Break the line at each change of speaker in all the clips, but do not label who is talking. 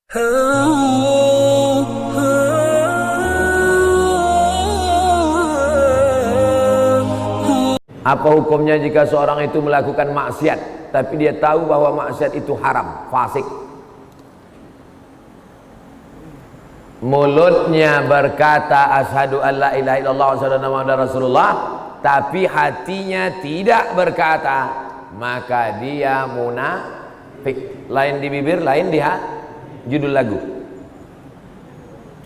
Apa hukumnya jika seorang itu melakukan maksiat tapi dia tahu bahwa maksiat itu haram, fasik? Mulutnya berkata asyhadu an la ilaha illallah wa asyhadu anna muhammadar rasulullah, tapi hatinya tidak berkata, maka dia munafik. Lain di bibir, lain di judul lagu.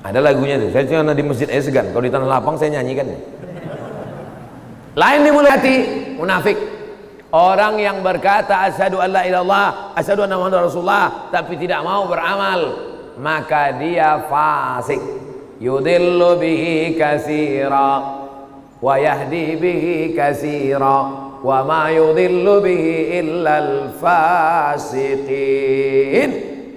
Ada lagunya tuh. Saya cuma di masjid segan. Kalau di tanah lapang saya nyanyikan. Lain di mulut, hati munafik. Orang yang berkata asyhadu an la ilaha illallah, asyhadu anna muhammadar rasulullah, tapi tidak mau beramal, maka dia fasik. Yudillu bihi katsira wa yahdi bihi katsira wa ma yudillu bihi illal fasiqin.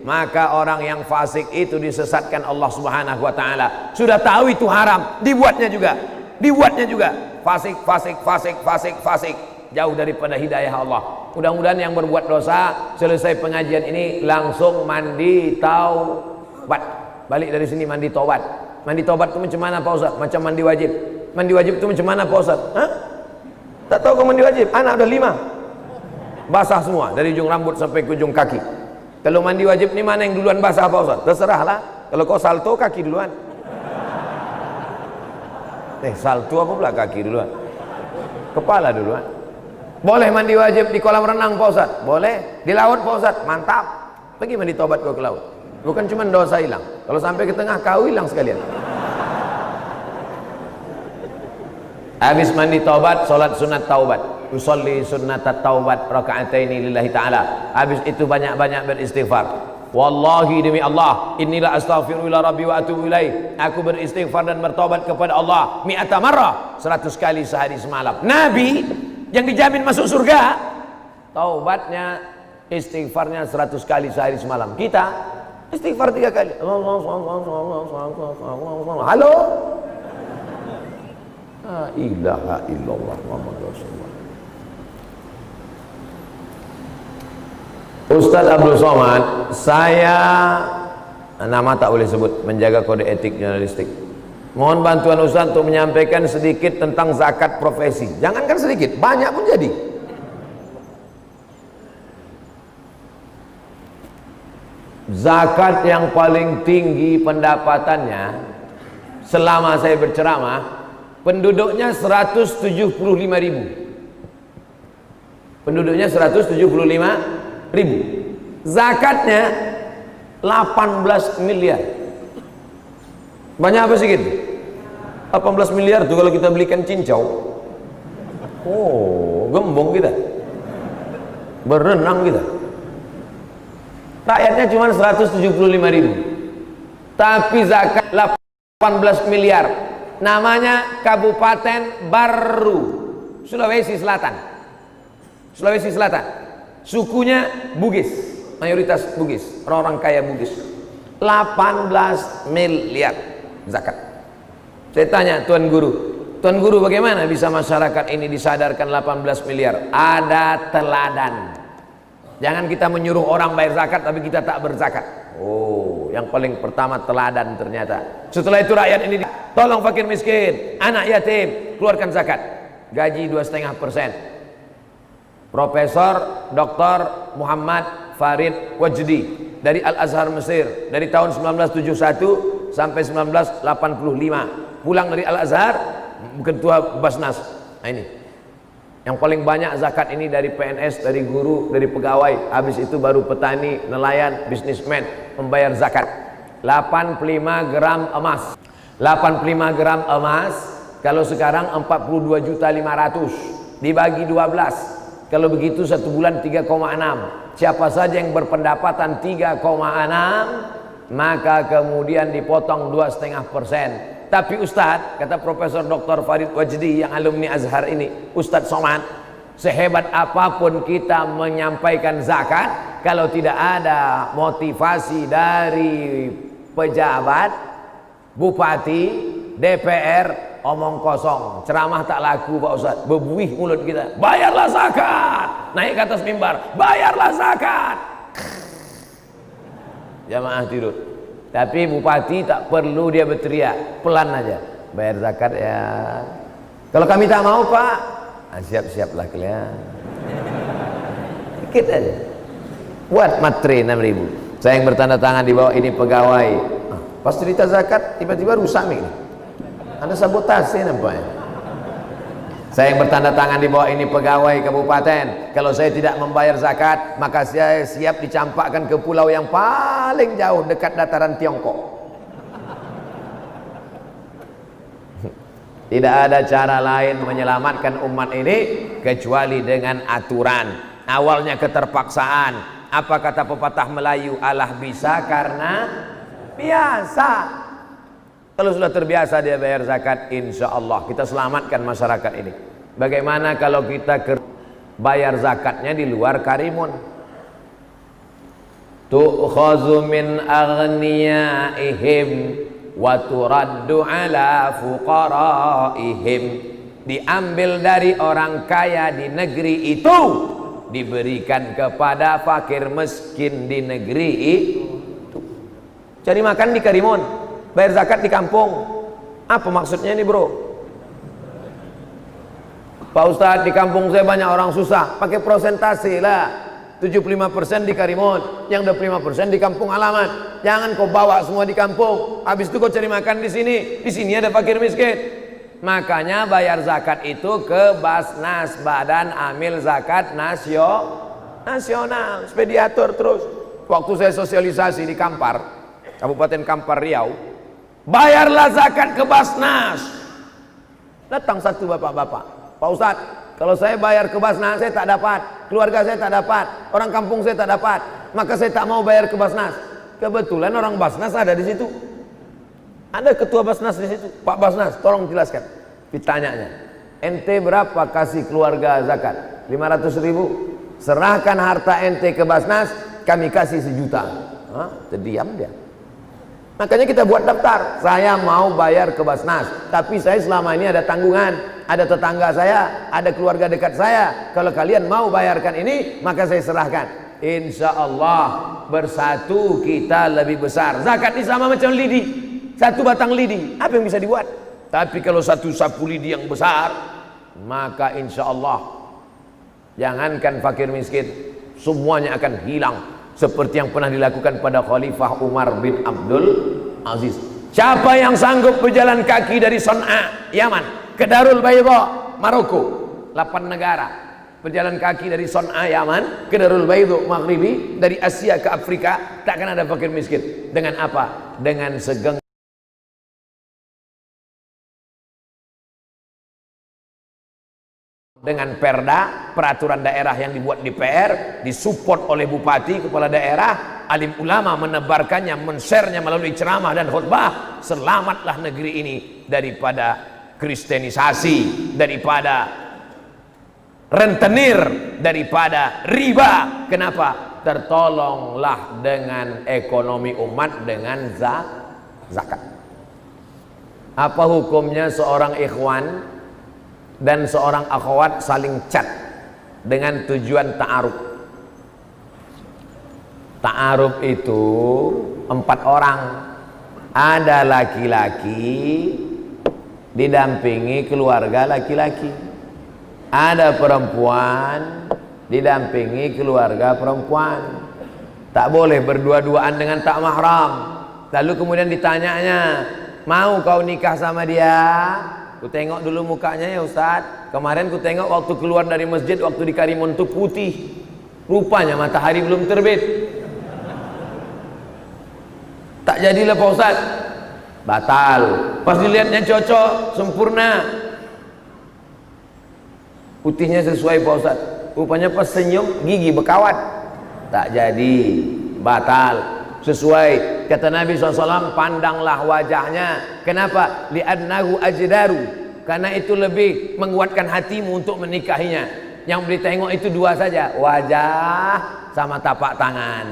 Maka orang yang fasik itu disesatkan Allah Subhanahu wa taala. Sudah tahu itu haram, dibuatnya juga. Fasik, jauh daripada hidayah Allah. Mudah-mudahan yang berbuat dosa selesai pengajian ini langsung mandi taubat. Balik dari sini mandi taubat. Mandi taubat itu macam mana Pak Ustaz? Macam mandi wajib. Mandi wajib itu macam mana Pak Ustaz? Hah? Tak tahu kau mandi wajib? Anak ada 5. Basah semua dari ujung rambut sampai ke ujung kaki. Kalau mandi wajib ini mana yang duluan basah Pak Ustaz? Terserahlah. Kalau kau salto kaki duluan. Salto apa pula kaki duluan? Kepala duluan. Boleh mandi wajib di kolam renang Pak Ustaz? Boleh. Di laut Pak Ustaz? Mantap. Pergi mandi tobat kau ke laut. Bukan cuma dosa hilang. Kalau sampai ke tengah kau hilang sekalian. Habis mandi taubat, solat sunat taubat. Usolli sunnatat taubat raka'ataini lillahi ta'ala. Habis itu banyak-banyak beristighfar. Wallahi demi Allah, inilah astaghfirullah rabbi wa atubu ilaih. Aku beristighfar dan bertobat kepada Allah mi'ata marrah, 100 kali sehari semalam. Nabi yang dijamin masuk surga, taubatnya, istighfarnya 100 kali sehari semalam. Kita istighfar 3 kali. Halo? La ilaha illallah Muhammad Rasulullah. Ustaz Abdul Somad, saya nama tak boleh sebut, menjaga kode etik jurnalistik. Mohon bantuan Ustaz untuk menyampaikan sedikit tentang zakat profesi. Jangankan sedikit, banyak pun jadi. Zakat yang paling tinggi pendapatannya selama saya berceramah, penduduknya 175.000. Penduduknya 175.000. Zakatnya 18 miliar. Banyak apa sedikit? 18 miliar tuh kalau kita belikan cincau. Oh, gembong kita. Berenang kita. Rakyatnya cuma 175.000. Tapi zakat 18 miliar. Namanya Kabupaten Baru, Sulawesi Selatan. Sulawesi Selatan. Sukunya Bugis, mayoritas Bugis, orang-orang kaya Bugis. 18 miliar zakat. Saya tanya Tuan Guru bagaimana bisa masyarakat ini disadarkan 18 miliar? Ada teladan. Jangan kita menyuruh orang bayar zakat tapi kita tak berzakat. Oh, yang paling pertama teladan ternyata. Setelah itu rakyat ini tolong fakir miskin, anak yatim, keluarkan zakat. Gaji 2,5%. Profesor Dr. Muhammad Farid Wajdi dari Al-Azhar Mesir dari tahun 1971 sampai 1985. Pulang dari Al-Azhar, ketua Basnas. Nah ini. Yang paling banyak zakat ini dari PNS, dari guru, dari pegawai. Habis itu baru petani, nelayan, bisnismen membayar zakat. 85 gram emas. 85 gram emas kalau sekarang 42.500.000 dibagi 12. Kalau begitu 1 bulan 3,6. Siapa saja yang berpendapatan 3,6, maka kemudian dipotong 2,5%. Tapi Ustadz, kata Profesor Dr. Farid Wajdi yang alumni Azhar ini, Ustadz Somad, sehebat apapun kita menyampaikan zakat, kalau tidak ada motivasi dari pejabat, bupati, DPR, omong kosong, ceramah tak laku Pak Ustaz, bebuih mulut kita. Bayarlah zakat, naik ke atas mimbar, bayarlah zakat. jamaah tidur. Tapi bupati tak perlu dia berteriak, pelan aja, bayar zakat ya. Kalau kami tak mau pak, siap-siaplah kalian. Dikit aja. Buat matre 6.000. Saya yang bertanda tangan di bawah ini pegawai. Pas cerita zakat tiba-tiba rusak nih. Ada sabotase nampaknya. Saya yang bertanda tangan di bawah ini pegawai kabupaten. Kalau saya tidak membayar zakat, maka saya siap dicampakkan ke pulau yang paling jauh dekat dataran Tiongkok. Tidak ada cara lain menyelamatkan umat ini kecuali dengan aturan. Awalnya keterpaksaan. Apa kata pepatah Melayu? Allah bisa karena biasa. Kalau sudah terbiasa dia bayar zakat, insya Allah kita selamatkan masyarakat ini. Bagaimana kalau kita bayar zakatnya di luar Karimun? Tu'khazu min aghniyaihim wa turaddu ala fuqaraihim. Diambil dari orang kaya di negeri itu, diberikan kepada fakir miskin di negeri itu. Cari makan di Karimun, bayar zakat di kampung. Apa maksudnya ini bro? Pak Ustadz, di kampung saya banyak orang susah, pakai prosentase lah. 75% di Karimun, yang 25% di kampung halaman. Jangan kau bawa semua di kampung, habis itu kau cari makan di sini. Di sini ada fakir miskin. Makanya bayar zakat itu ke Basnas, Badan Amil Zakat Nasional, supaya diatur terus. Waktu saya sosialisasi di Kampar, Kabupaten Kampar Riau, bayarlah zakat ke Basnas. Datang satu bapak-bapak, Pak Ustadz, kalau saya bayar ke Basnas saya tak dapat, keluarga saya tak dapat, orang kampung saya tak dapat, maka saya tak mau bayar ke Basnas. Kebetulan orang Basnas ada di situ, ada ketua Basnas di situ. Pak Basnas, tolong jelaskan. Ditanyanya, ente berapa kasih keluarga zakat? 500.000. Serahkan harta ente ke Basnas, kami kasih 1 juta. Terdiam dia. Makanya kita buat daftar, saya mau bayar ke Basnas, tapi saya selama ini ada tanggungan, ada tetangga saya, ada keluarga dekat saya. Kalau kalian mau bayarkan ini, maka saya serahkan. Insya Allah bersatu kita lebih besar. Zakat ini sama macam lidi, 1 batang lidi, apa yang bisa dibuat? Tapi kalau 1 sapu lidi yang besar, maka insya Allah jangankan fakir miskin, semuanya akan hilang. Seperti yang pernah dilakukan pada Khalifah Umar bin Abdul Aziz. Siapa yang sanggup berjalan kaki dari Son'a, Yaman, ke Darul Bayda, Maroko, 8 negara, berjalan kaki dari Son'a, Yaman, ke Darul Bayda, Maghribi, dari Asia ke Afrika, takkan ada fakir miskin. Dengan apa? Dengan segeng dengan perda, peraturan daerah yang dibuat di PR, disupport oleh bupati, kepala daerah, alim ulama menebarkannya, men-share-nya melalui ceramah dan khutbah. Selamatlah negeri ini daripada kristenisasi, daripada rentenir, daripada riba. Kenapa? Tertolonglah dengan ekonomi umat dengan zakat. Apa hukumnya seorang ikhwan dan seorang akhwat saling chat dengan tujuan ta'aruf? Ta'aruf itu 4 orang. Ada laki-laki didampingi keluarga laki-laki, ada perempuan didampingi keluarga perempuan. Tak boleh berdua-duaan dengan tak mahram. Lalu kemudian ditanyanya, mau kau nikah sama dia? Ku tengok dulu mukanya ya Ustaz. Kemarin ku tengok waktu keluar dari masjid, waktu di Karimun itu putih, rupanya matahari belum terbit. Tak jadilah Pak Ustaz, batal. Pas dilihatnya cocok, sempurna, putihnya sesuai Pak Ustaz, rupanya pas senyum gigi berkawat, tak jadi, batal. Sesuai kata Nabi SAW, pandanglah wajahnya. Kenapa? Li'annahu ajdaru, karena itu lebih menguatkan hatimu untuk menikahinya. Yang boleh tengok itu 2 saja, wajah sama tapak tangan.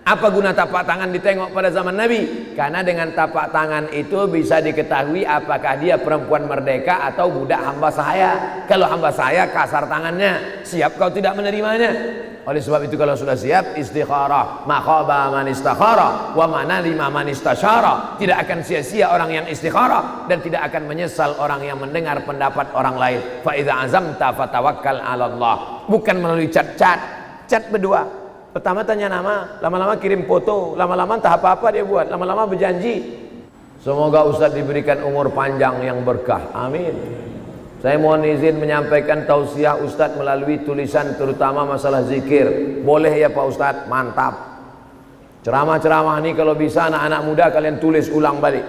Apa guna tapak tangan ditengok pada zaman Nabi? Karena dengan tapak tangan itu bisa diketahui apakah dia perempuan merdeka atau budak hamba sahaya. Kalau hamba sahaya kasar tangannya, siap kau tidak menerimanya. Oleh sebab itu kalau sudah siap, istikharah, ma khaba man istakhara wa man alima man istasyara. Tidak akan sia-sia orang yang istikharah dan tidak akan menyesal orang yang mendengar pendapat orang lain. Fa idza azamta fatawakkal 'ala Allah. Bukan melalui chat berdua. Pertama tanya nama, lama-lama kirim foto, lama-lama entah apa-apa dia buat, lama-lama berjanji. Semoga Ustadz diberikan umur panjang yang berkah. Amin. Saya mohon izin menyampaikan tausiah Ustadz melalui tulisan, terutama masalah zikir. Boleh ya Pak Ustadz? Mantap. Ceramah-ceramah ini kalau bisa anak-anak muda kalian tulis ulang balik.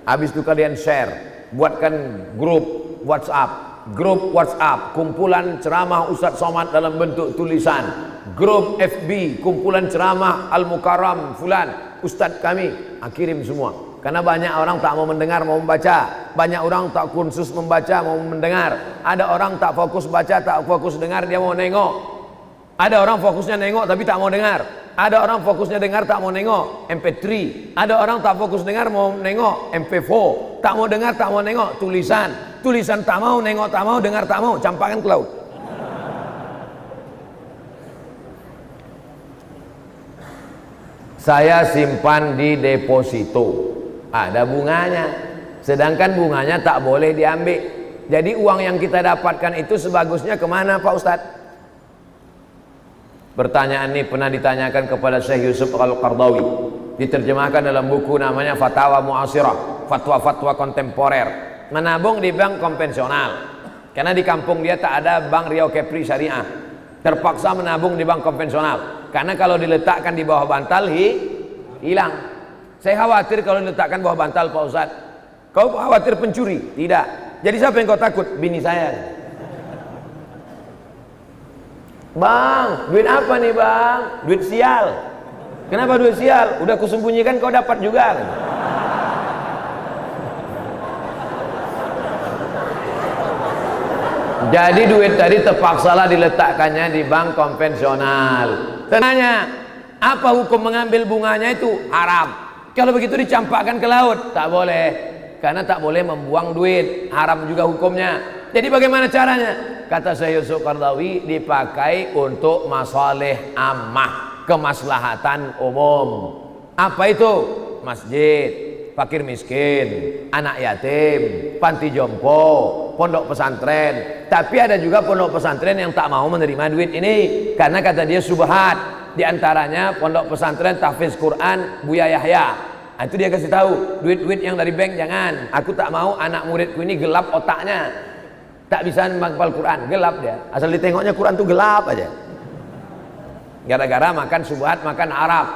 Habis itu kalian share. Buatkan grup WhatsApp, kumpulan ceramah Ustadz Somad dalam bentuk tulisan. Grup FB, kumpulan ceramah Al-Mukarram Fulan, Ustadz kami, kirim semua. Karena banyak orang tak mau mendengar, mau membaca. Banyak orang tak kursus membaca, mau mendengar. Ada orang tak fokus baca, tak fokus dengar, dia mau nengok. Ada orang fokusnya nengok tapi tak mau dengar. Ada orang fokusnya dengar tak mau nengok, MP3. Ada orang tak fokus dengar mau nengok, MP4. Tak mau dengar, tak mau nengok, tulisan tak mau, nengok tak mau, dengar tak mau, campakkan ke laut. Saya simpan di deposito, ada bunganya, sedangkan bunganya tak boleh diambil. Jadi uang yang kita dapatkan itu sebagusnya kemana Pak Ustadz? Pertanyaan ini pernah ditanyakan kepada Syekh Yusuf Al-Qardawi, diterjemahkan dalam buku namanya Fatawa Mu'asirah, fatwa-fatwa kontemporer. Menabung di bank konvensional, karena di kampung dia tak ada bank Riau Kepri Syariah. Terpaksa menabung di bank konvensional, karena kalau diletakkan di bawah bantal hilang. Saya khawatir kalau diletakkan bawah bantal Pak Ustadz. Kau khawatir pencuri? Tidak. Jadi siapa yang kau takut? Bini saya. Bang, duit apa nih bang? Duit sial. Kenapa duit sial? Udah kusembunyikan kau dapat juga. Jadi duit tadi terpaksalah diletakkannya di bank konvensional. Tanya, apa hukum mengambil bunganya itu? Haram. Kalau begitu dicampakkan ke laut, tak boleh. Karena tak boleh membuang duit, haram juga hukumnya. Jadi bagaimana caranya? Kata Syekh Yusuf Qardawi, dipakai untuk masalih ammah, kemaslahatan umum. Apa itu? Masjid, fakir miskin, anak yatim, panti jompo, pondok pesantren. Tapi ada juga pondok pesantren yang tak mau menerima duit ini karena kata dia subhat. Di antaranya pondok pesantren tahfiz Quran Buya Yahya. Nah, itu dia kasih tahu, duit-duit yang dari bank jangan. Aku tak mau anak muridku ini gelap otaknya, tak bisa menghafal Quran, gelap dia. Asal ditengoknya Quran tuh gelap aja. Gara-gara makan subhat, makan Arab.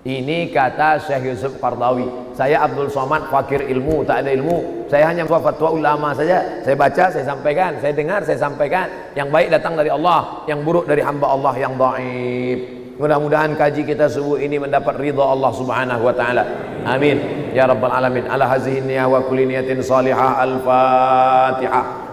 Ini kata Syekh Yusuf Qardawi. Saya Abdul Somad, fakir ilmu, tak ada ilmu. Saya hanya fatwa ulama saja. Saya baca, saya sampaikan. Saya dengar, saya sampaikan. Yang baik datang dari Allah, yang buruk dari hamba Allah yang dhaif. Mudah-mudahan kaji kita subuh ini mendapat ridha Allah Subhanahu wa taala. Amin ya rabbal alamin. Ala hazihi niyah wa kulli niyatin salihah. Al-Fatihah.